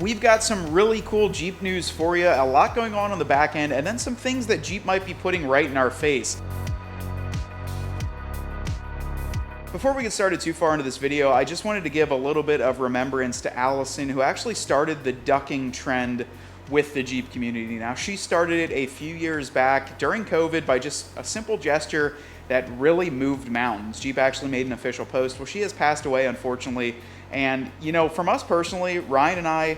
We've got some really cool Jeep news for you, a lot going on the back end, and then some things that Jeep might be putting right in our face. Before we get started too far into this video, I just wanted to give a little bit of remembrance to Allison, who actually started the ducking trend with the Jeep community. Now, she started it a few years back during COVID by just a simple gesture that really moved mountains. Jeep actually made an official post. Well, she has passed away, unfortunately. And, you know, from us personally, Ryan and I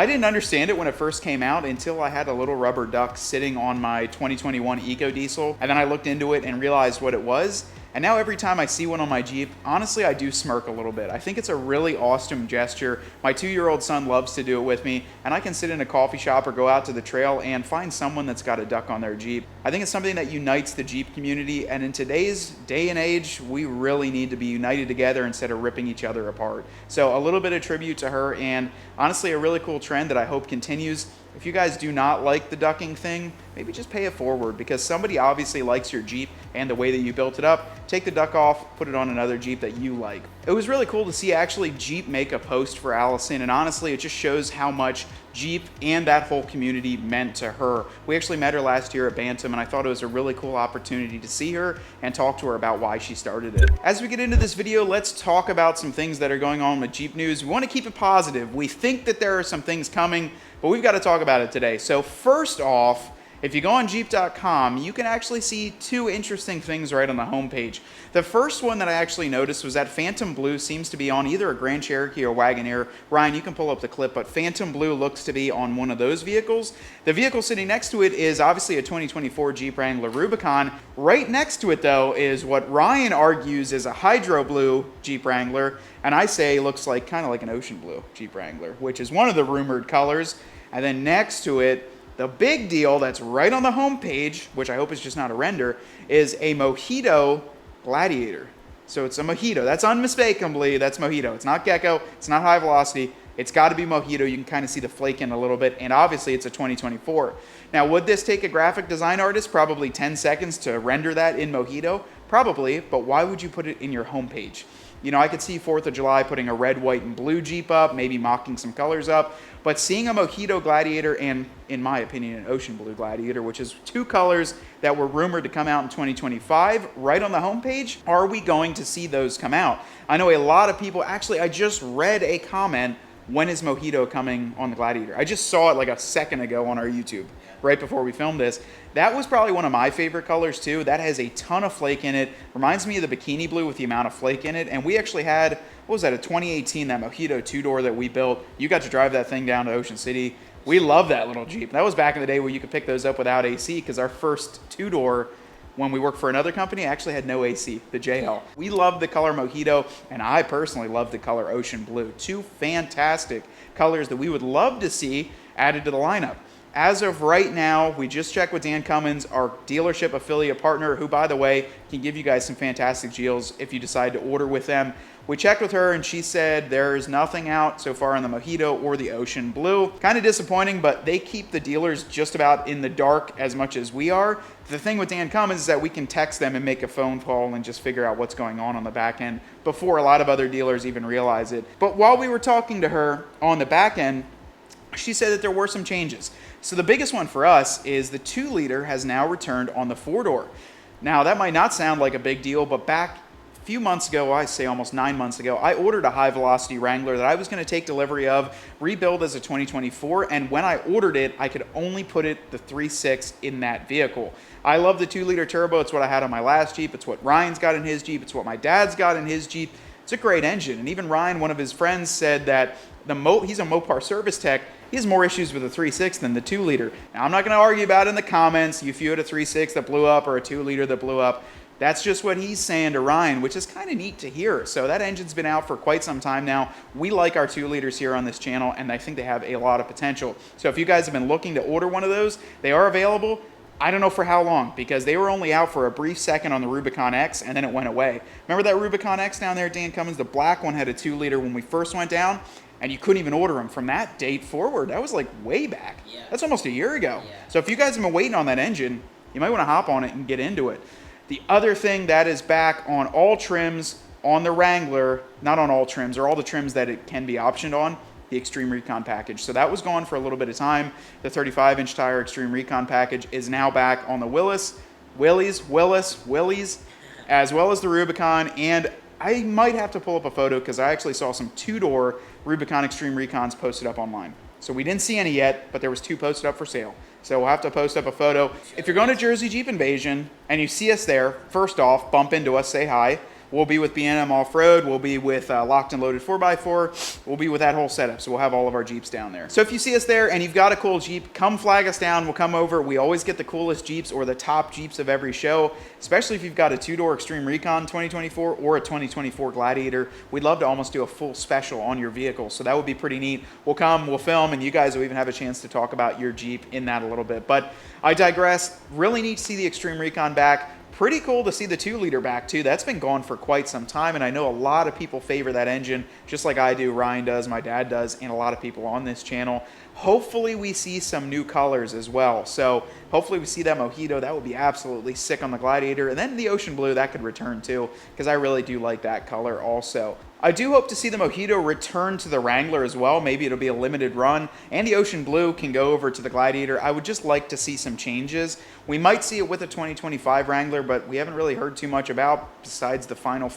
didn't understand it when it first came out until I had a little rubber duck sitting on my 2021 Eco Diesel. And then I looked into it and realized what it was. And now every time I see one on my Jeep, honestly, I do smirk a little bit. I think it's a really awesome gesture. My 2-year-old son loves to do it with me, and I can sit in a coffee shop or go out to the trail and find someone that's got a duck on their Jeep. I think it's something that unites the Jeep community, and in today's day and age, we really need to be united together instead of ripping each other apart. So a little bit of tribute to her, and honestly, a really cool trend that I hope continues. If you guys do not like the ducking thing, maybe just pay it forward, because somebody obviously likes your Jeep and the way that you built it up. Take the duck off, put it on another Jeep that you like. It was really cool to see actually Jeep make a post for Allison, and honestly, it just shows how much Jeep and that whole community meant to her. We actually met her last year at Bantam, and I thought it was a really cool opportunity to see her and talk to her about why she started it. As we get into this video, let's talk about some things that are going on with Jeep news. We want to keep it positive. We think that there are some things coming, but we've got to talk about it today. So first off, if you go on Jeep.com, you can actually see two interesting things right on the homepage. The first one that I actually noticed was that Phantom Blue seems to be on either a Grand Cherokee or Wagoneer. Ryan, you can pull up the clip, but Phantom Blue looks to be on one of those vehicles. The vehicle sitting next to it is obviously a 2024 Jeep Wrangler Rubicon. Right next to it, though, is what Ryan argues is a Hydro Blue Jeep Wrangler, and I say looks like kind of like an Ocean Blue Jeep Wrangler, which is one of the rumored colors. And then next to it, the big deal that's right on the homepage, which I hope is just not a render, is a Mojito Gladiator. So it's a Mojito. That's unmistakably, that's Mojito. It's not Gecko. It's not High Velocity. It's got to be Mojito. You can kind of see the flake in a little bit, and obviously it's a 2024. Now, would this take a graphic design artist probably 10 seconds to render that in Mojito? Probably, but why would you put it in your homepage? You know, I could see 4th of July putting a red, white, and blue Jeep up, maybe mocking some colors up, but seeing a Mojito Gladiator and, in my opinion, an Ocean Blue Gladiator, which is two colors that were rumored to come out in 2025, right on the homepage, are we going to see those come out? I know a lot of people, actually, I just read a comment, when is Mojito coming on the Gladiator? I just saw it like a second ago on our YouTube, right before we filmed this. That was probably one of my favorite colors too. That has a ton of flake in it. Reminds me of the bikini blue with the amount of flake in it. And we actually had, what was that, a 2018, that Mojito 2-door that we built. You got to drive that thing down to Ocean City. We love that little Jeep. That was back in the day where you could pick those up without AC, because our first 2-door, when we worked for another company, actually had no AC, the JL. We love the color Mojito, and I personally love the color Ocean Blue. Two fantastic colors that we would love to see added to the lineup. As of right now, we just checked with Dan Cummins, our dealership affiliate partner, who, by the way, can give you guys some fantastic deals if you decide to order with them. We checked with her, and she said there's nothing out so far on the Mojito or the Ocean Blue. Kind of disappointing, but they keep the dealers just about in the dark as much as we are. The thing with Dan Cummins is that we can text them and make a phone call and just figure out what's going on the back end before a lot of other dealers even realize it. But while we were talking to her on the back end, she said that there were some changes. So the biggest one for us is the 2-liter has now returned on the 4-door. Now, that might not sound like a big deal, but back a few months ago, I say almost 9 months ago, I ordered a high-velocity Wrangler that I was going to take delivery of, rebuild as a 2024, and when I ordered it, I could only put it the 3.6 in that vehicle. I love the 2-liter turbo. It's what I had on my last Jeep. It's what Ryan's got in his Jeep. It's what my dad's got in his Jeep. It's a great engine, and even Ryan, one of his friends, said that he's a Mopar service tech. He has more issues with the 3.6 than the 2-liter. Now, I'm not going to argue about it in the comments, if you had a 3.6 that blew up or a 2-liter that blew up. That's just what he's saying to Ryan, which is kind of neat to hear. So that engine's been out for quite some time now. We like our 2-liters here on this channel, and I think they have a lot of potential. So if you guys have been looking to order one of those, they are available. I don't know for how long, because they were only out for a brief second on the Rubicon X, and then it went away. Remember that Rubicon X down there at Dan Cummins? The black one had a 2-liter when we first went down, and you couldn't even order them from that date forward. That was like way back. Yeah. That's almost a year ago. Yeah. So if you guys have been waiting on that engine, you might want to hop on it and get into it. The other thing that is back on all trims on the Wrangler, not on all trims, or all the trims that it can be optioned on, the Extreme Recon package. So that was gone for a little bit of time. The 35-inch tire Extreme Recon package is now back on the Willys, as well as the Rubicon. And I might have to pull up a photo because I actually saw some two-door Rubicon Extreme Recons posted up online. So we didn't see any yet, but there was 2 posted up for sale. So we'll have to post up a photo. If you're going to Jersey Jeep Invasion and you see us there, first off, bump into us, say hi. We'll be with B&M Off-Road. We'll be with Locked and Loaded 4x4. We'll be with that whole setup. So we'll have all of our Jeeps down there. So if you see us there and you've got a cool Jeep, come flag us down. We'll come over. We always get the coolest Jeeps or the top Jeeps of every show, especially if you've got a 2-door Extreme Recon 2024 or a 2024 Gladiator. We'd love to almost do a full special on your vehicle. So that would be pretty neat. We'll come, we'll film, and you guys will even have a chance to talk about your Jeep in that a little bit. But I digress. Really neat to see the Extreme Recon back. Pretty cool to see the 2-liter back too. That's been gone for quite some time, and I know a lot of people favor that engine, just like I do, Ryan does, my dad does, and a lot of people on this channel. Hopefully we see some new colors as well. So hopefully we see that Mojito. That would be absolutely sick on the Gladiator. And then the Ocean Blue, that could return too, because I really do like that color also. I do hope to see the Mojito return to the Wrangler as well. Maybe it'll be a limited run. And the Ocean Blue can go over to the Gladiator. I would just like to see some changes. We might see it with a 2025 Wrangler, but we haven't really heard too much about besides the final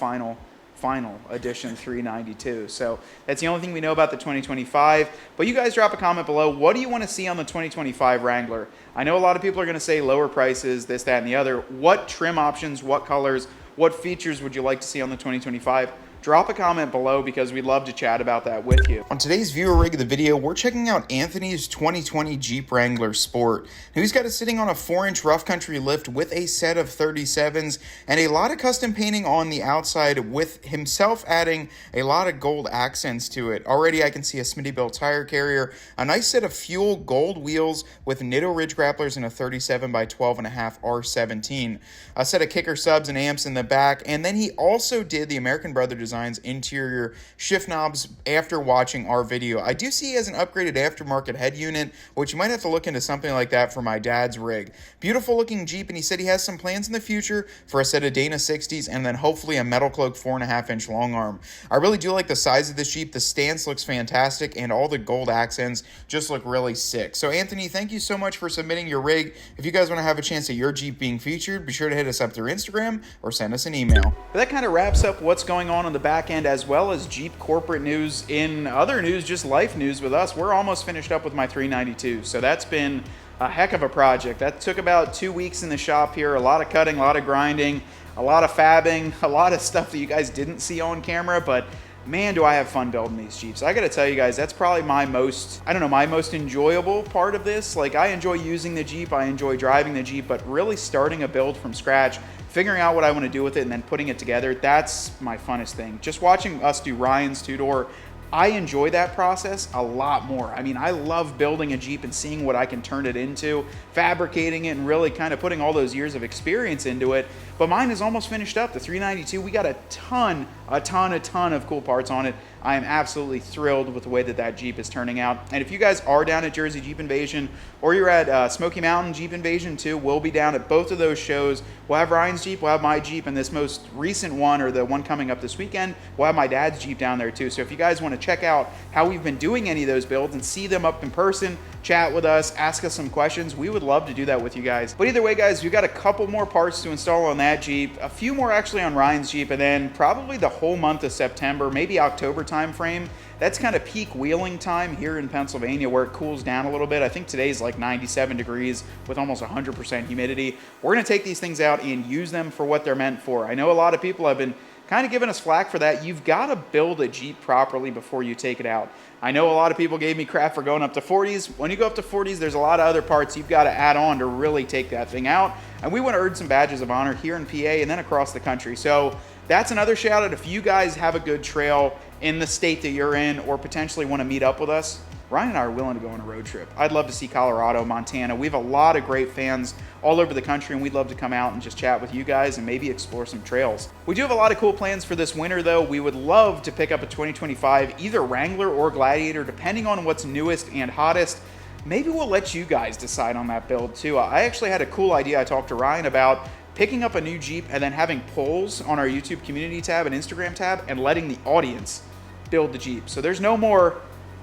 edition 392. So that's the only thing we know about the 2025. But you guys drop a comment below. What do you want to see on the 2025 Wrangler? I know a lot of people are going to say lower prices, this, that, and the other. What trim options, what colors, what features would you like to see on the 2025? Drop a comment below because we'd love to chat about that with you. On today's viewer rig of the video, we're checking out Anthony's 2020 Jeep Wrangler Sport. Now, he's got it sitting on a 4-inch rough country lift with a set of 37s and a lot of custom painting on the outside, with himself adding a lot of gold accents to it. Already I can see a Smittybilt tire carrier, a nice set of fuel gold wheels with Nitto Ridge grapplers and a 37 by 12.5 R17, a set of kicker subs and amps in the back, and then he also did the American Brother Design's interior shift knobs after watching our video. I do see he has an upgraded aftermarket head unit, which you might have to look into something like that for my dad's rig. Beautiful looking Jeep, and he said he has some plans in the future for a set of Dana 60s and then hopefully a Metal Cloak 4.5-inch long arm. I really do like the size of this Jeep. The stance looks fantastic and all the gold accents just look really sick. So Anthony, thank you so much for submitting your rig. If you guys want to have a chance at your Jeep being featured, be sure to hit us up through Instagram or send us an email. But that kind of wraps up what's going on the back end, as well as Jeep corporate news. In other news, just life news with us, we're almost finished up with my 392. So that's been a heck of a project. That took about 2 weeks in the shop here. A lot of cutting, a lot of grinding, a lot of fabbing, a lot of stuff that you guys didn't see on camera, but man, do I have fun building these Jeeps. I gotta tell you guys, that's probably my most enjoyable part of this. Like, I enjoy using the Jeep, I enjoy driving the Jeep, but really starting a build from scratch, figuring out what I want to do with it, and then putting it together, that's my funnest thing. Just watching us do Ryan's 2-door, I enjoy that process a lot more. I mean, I love building a Jeep and seeing what I can turn it into, fabricating it, and really kind of putting all those years of experience into it. But mine is almost finished up, the 392. We got a ton of cool parts on it. I am absolutely thrilled with the way that that Jeep is turning out. And if you guys are down at Jersey Jeep Invasion, or you're at Smoky Mountain Jeep Invasion too, we'll be down at both of those shows. We'll have Ryan's Jeep, we'll have my Jeep, and this most recent one, or the one coming up this weekend, we'll have my dad's Jeep down there too. So if you guys want to check out how we've been doing any of those builds and see them up in person, chat with us, ask us some questions, we would love to do that with you guys. But either way, guys, we've got a couple more parts to install on that Jeep, a few more actually on Ryan's Jeep, and then probably the whole month of September, maybe October time frame. That's kind of peak wheeling time here in Pennsylvania, where it cools down a little bit. I think today's like 97 degrees with almost 100% humidity. We're going to take these things out and use them for what they're meant for. I know a lot of people have been kind of giving us flack for that. You've got to build a Jeep properly before you take it out. I know a lot of people gave me crap for going up to 40s. When you go up to 40s, there's a lot of other parts you've got to add on to really take that thing out. And we want to earn some badges of honor here in PA and then across the country. So that's another shout out. If you guys have a good trail in the state that you're in, or potentially want to meet up with us, Ryan and I are willing to go on a road trip. I'd love to see Colorado, Montana. We have a lot of great fans all over the country, and we'd love to come out and just chat with you guys and maybe explore some trails. We do have a lot of cool plans for this winter, though. We would love to pick up a 2025, either Wrangler or Gladiator, depending on what's newest and hottest. Maybe we'll let you guys decide on that build, too. I actually had a cool idea I talked to Ryan about, picking up a new Jeep and then having polls on our YouTube community tab and Instagram tab and letting the audience build the Jeep. So there's no more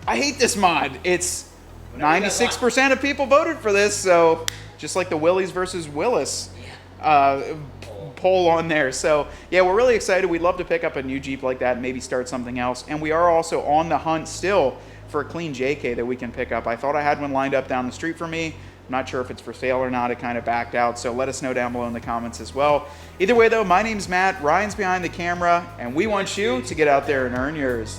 I hate this mod. It's 96% of people voted for this, so just like the Willies versus Willis poll on there. So yeah, we're really excited. We'd love to pick up a new Jeep like that and maybe start something else. And we are also on the hunt still for a clean JK that we can pick up. I thought I had one lined up down the street for me. I'm not sure if it's for sale or not. It kind of backed out, so let us know down below in the comments as well. Either way though, my name's Matt, Ryan's behind the camera, and we want you to get out there and earn yours.